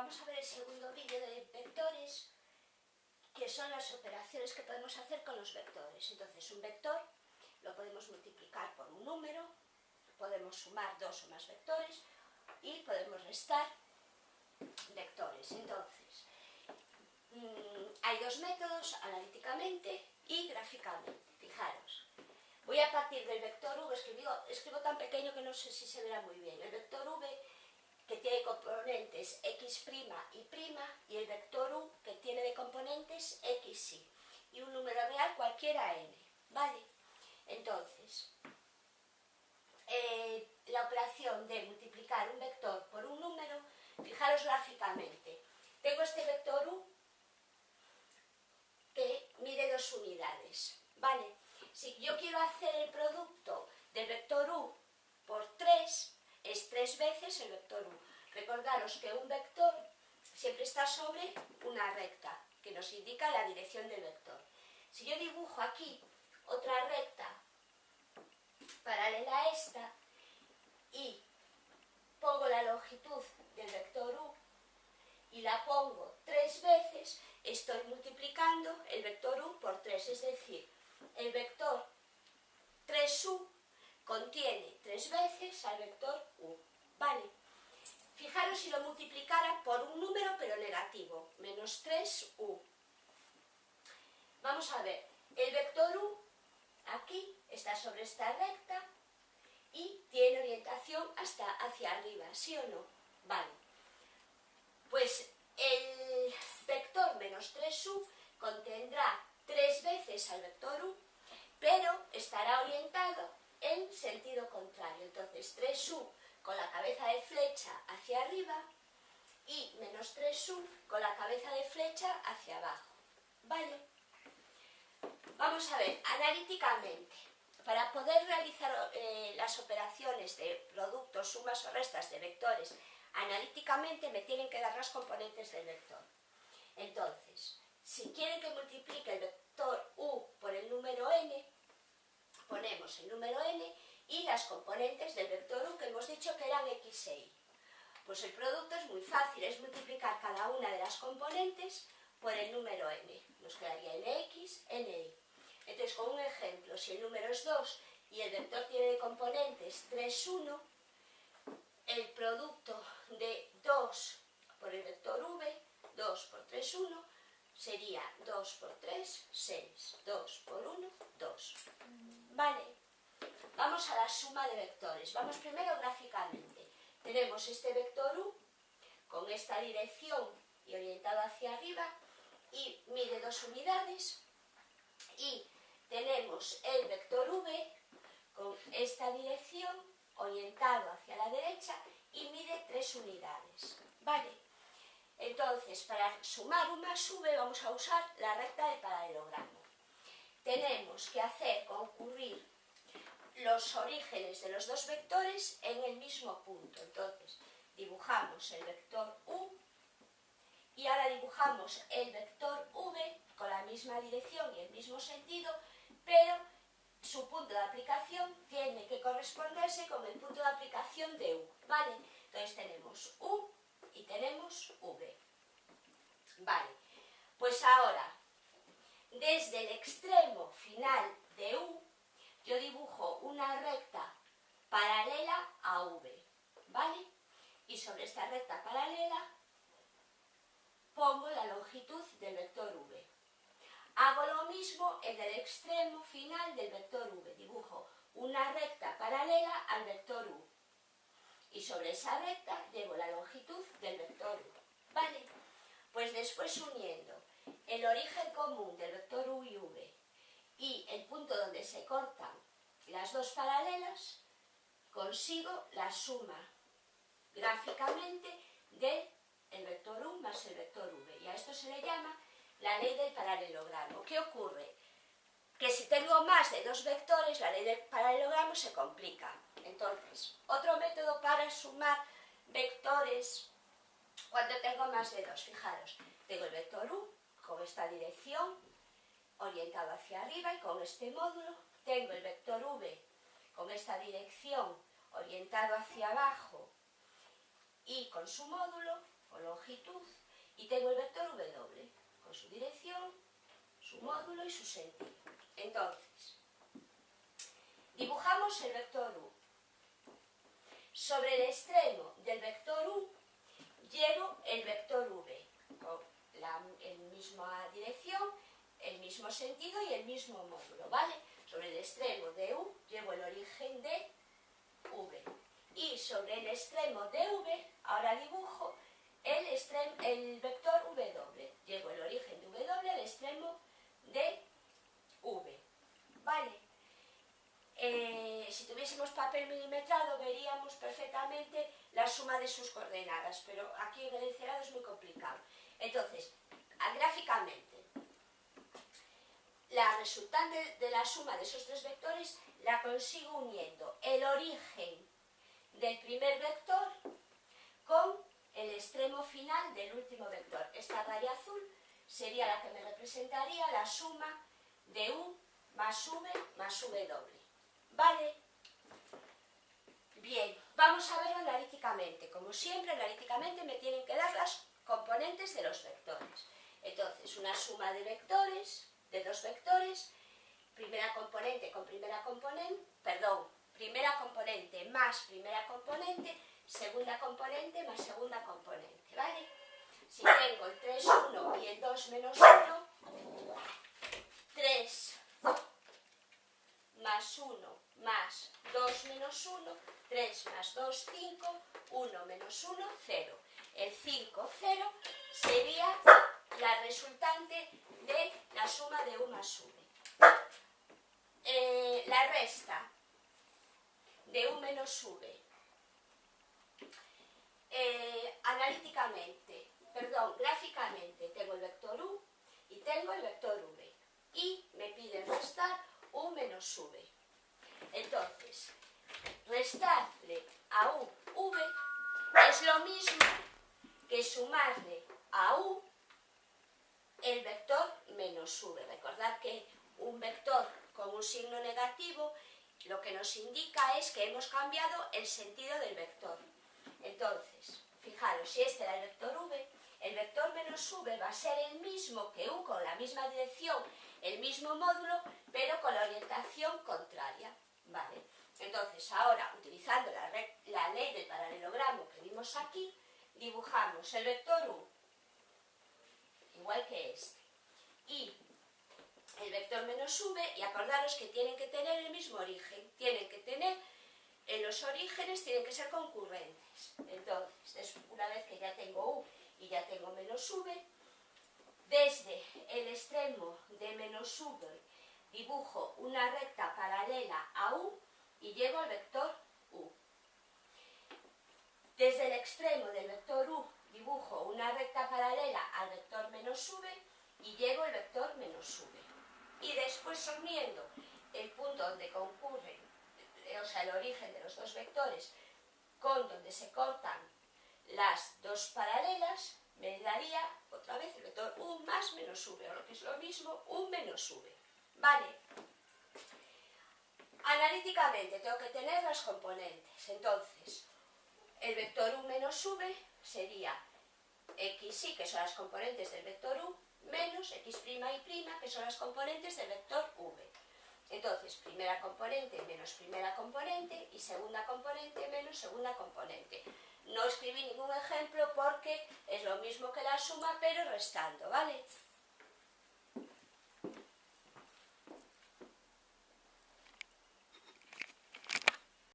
vamos a ver el segundo vídeo de vectores, que son las operaciones que podemos hacer con los vectores. Entonces, un vector lo podemos multiplicar por un número, podemos sumar dos o más vectores y podemos restar vectores. Entonces, hay dos métodos, analíticamente y gráficamente. Fijaros, voy a partir del vector v, escribo tan pequeño que no sé si se verá muy bien. El vector v, que tiene componentes x' y el vector u, que tiene de componentes xy, y un número real cualquiera n, ¿vale? Entonces, la operación de multiplicar un vector por un número, fijaros gráficamente. Tengo este vector u que mide 2 unidades, ¿vale? Si yo quiero hacer el producto del vector u por 3, es 3 veces el vector u. Recordaros que un vector siempre está sobre una recta, que nos indica la dirección del vector. Si yo dibujo aquí otra recta paralela a esta y pongo la longitud del vector u y la pongo 3 veces, estoy multiplicando el vector u por 3, es decir, el vector 3u contiene 3 veces al vector u, ¿vale? Fijaros si lo multiplicara por un número pero negativo, menos 3u. Vamos a ver, el vector u aquí está sobre esta recta y tiene orientación hacia arriba, ¿sí o no? Vale. Pues el vector menos 3u contendrá 3 veces al vector u, pero estará orientado en sentido contrario. Entonces 3u con la cabeza de flecha hacia arriba y menos 3u con la cabeza de flecha hacia abajo, ¿vale? Vamos a ver, analíticamente, para poder realizar las operaciones de productos, sumas o restas de vectores, analíticamente me tienen que dar las componentes del vector. Entonces, si quieren que multiplique el vector u por el número n, ponemos el número n y las componentes del vector u que hemos dicho que eran x e y. Pues el producto es muy fácil, es multiplicar cada una de las componentes por el número n. Nos quedaría nx, ni. Entonces, con un ejemplo, si el número es 2 y el vector tiene de componentes 3, 1, el producto de 2 por el vector v, 2 por 3, 1, sería 2 por 3, 6. 2 por 1, 2. Vale. Vamos a la suma de vectores. Vamos primero gráficamente. Tenemos este vector u con esta dirección y orientado hacia arriba y mide 2 unidades. Y tenemos el vector v con esta dirección orientado hacia la derecha y mide 3 unidades. Vale. Entonces, para sumar u más v vamos a usar la recta del paralelogramo. Tenemos que hacer concurrir los orígenes de los dos vectores en el mismo punto. Entonces, dibujamos el vector u y ahora dibujamos el vector v con la misma dirección y el mismo sentido, pero su punto de aplicación tiene que corresponderse con el punto de aplicación de u, ¿vale? Entonces tenemos u y tenemos v. Vale, pues ahora, desde el extremo final de u, yo dibujo una recta paralela a v, ¿vale? Y sobre esta recta paralela pongo la longitud del vector v. Hago lo mismo en el extremo final del vector v. Dibujo una recta paralela al vector u. Y sobre esa recta llevo la longitud del vector u. ¿Vale? Pues después, uniendo el origen común del vector u y v y el punto donde se cortan las dos paralelas, consigo la suma gráficamente del vector u más el vector v. Y a esto se le llama la ley del paralelogramo. ¿Qué ocurre? Que si tengo más de dos vectores, la ley del paralelogramo se complica. Entonces, otro método para sumar vectores cuando tengo más de dos. Fijaros, tengo el vector u con esta dirección orientado hacia arriba y con este módulo. Tengo el vector v con esta dirección orientado hacia abajo y con su módulo, o longitud, y tengo el vector W, con su dirección, su módulo y su sentido. Entonces, dibujamos el vector U. Sobre el extremo del vector U llevo el vector V, con la misma dirección, el mismo sentido y el mismo módulo, ¿vale? Sobre el extremo de U llevo el origen de V. Y sobre el extremo de V, ahora dibujo el vector W. Llevo el origen de W al extremo de V, ¿vale? Si tuviésemos papel milimetrado veríamos perfectamente la suma de sus coordenadas, pero aquí en el encerado es muy complicado. Entonces, gráficamente, la resultante de la suma de esos tres vectores la consigo uniendo el origen del primer vector con el extremo final del último vector. Esta raya azul sería la que me representaría la suma de U más V más W. ¿Vale? Bien, vamos a verlo analíticamente. Como siempre, analíticamente me tienen que dar las componentes de los vectores. Entonces, una suma de vectores, de dos vectores, primera componente con primera componente, primera componente más primera componente, segunda componente más segunda componente, ¿vale? Si tengo el 3, 1 y el 2 menos 1, 3 más 1 más 2 menos 1, 3 más 2, 5, 1 menos 1, 0. El 5, 0 sería la resultante de la suma de U más V. La resta de U menos V, gráficamente tengo el vector U y tengo el vector V. Y me piden restar U menos V. Entonces, restarle a U, V, es lo mismo que sumarle a U el vector menos V. Recordad que un vector con un signo negativo lo que nos indica es que hemos cambiado el sentido del vector. Entonces, fijaros, si este era el vector V, el vector menos V va a ser el mismo que U con la misma dirección, el mismo módulo, pero con la orientación contraria. ¿Vale? Entonces, ahora, utilizando la ley del paralelogramo que vimos aquí, dibujamos el vector U, igual que este, y el vector menos V, y acordaros que tienen que tener el mismo origen, en los orígenes tienen que ser concurrentes. Entonces, una vez que ya tengo U y ya tengo menos V, desde el extremo de menos V dibujo una recta paralela a U y llevo el vector U. Desde el extremo del vector U dibujo una recta paralela al vector menos V y llevo el vector menos V. Y después, uniendo el punto donde concurren, o sea, el origen de los dos vectores con donde se cortan las dos paralelas, me daría otra vez el vector U más menos V, o lo que es lo mismo, U menos V. ¿Vale? Analíticamente tengo que tener las componentes. Entonces, el vector U menos V sería xy, que son las componentes del vector U, menos x' y', que son las componentes del vector V. Entonces, primera componente menos primera componente y segunda componente menos segunda componente. No escribí ningún ejemplo porque es lo mismo que la suma, pero restando, ¿vale?